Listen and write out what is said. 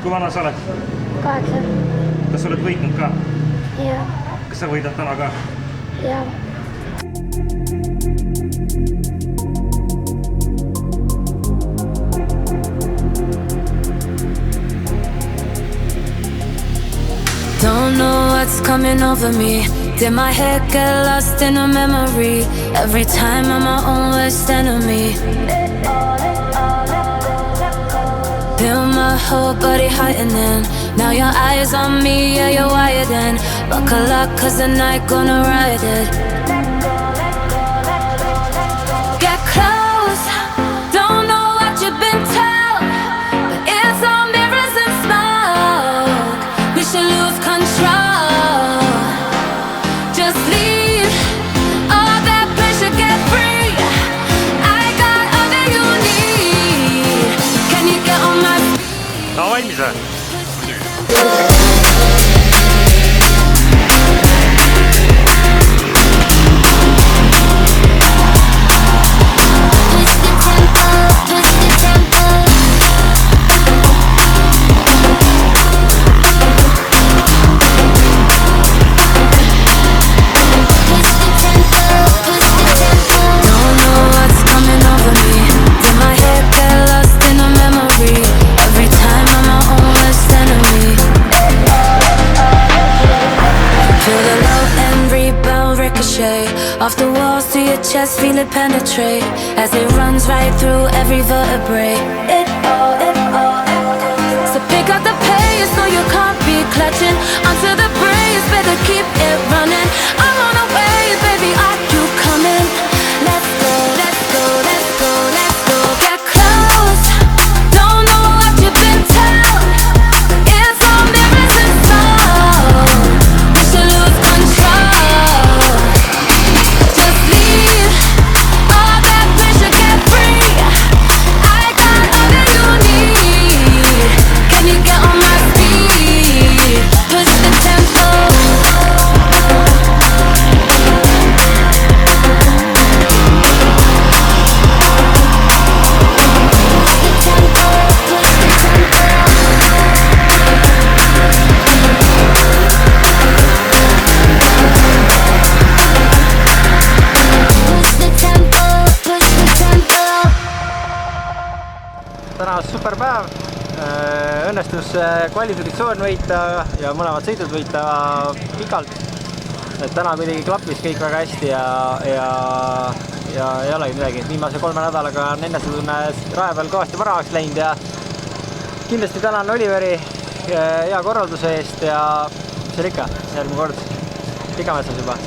Kui vana sa oled? 8. Kas sa oled võitnud ka? Jah. Kas sa võidad täna ka? Jah. Don't know what's coming over me. Did my head get lost in a memory? Every time I'm my own worst enemy. Feel my whole body heightening. Now your eyes on me, yeah, you're wired in. Buckle up, cause the night gonna ride it. Get close, don't know what you've been told, but it's all mirrors and smoke. We should lose control. Just leave all that pressure, get free. I got all that you need. Can you get on my feet? No valmis või? Off the walls to your chest, feel it penetrate as it runs right through every vertebrae. It all. So pick up the pace, so you can't be clutching onto the brace. Better keep it running. I'm on the way, baby. Are you coming? Let's go, let's go, let's go, let's go. Get close. Don't know what you've been told. It's all mirrors and soul. We should lose control. Täna super päev, õnnestus kvalifikatsioon võita ja mõlemad sõidud võita pikalt. Täna kuidagi klappis kõik väga hästi ja ei olegi midagi. Viimase 3 nädalaga on enesetunne raja peal kõvasti paremaks läinud ja kindlasti tänan Oliveri hea korralduse eest ja mis seal ikka, järgmine kord Pikametsas juba.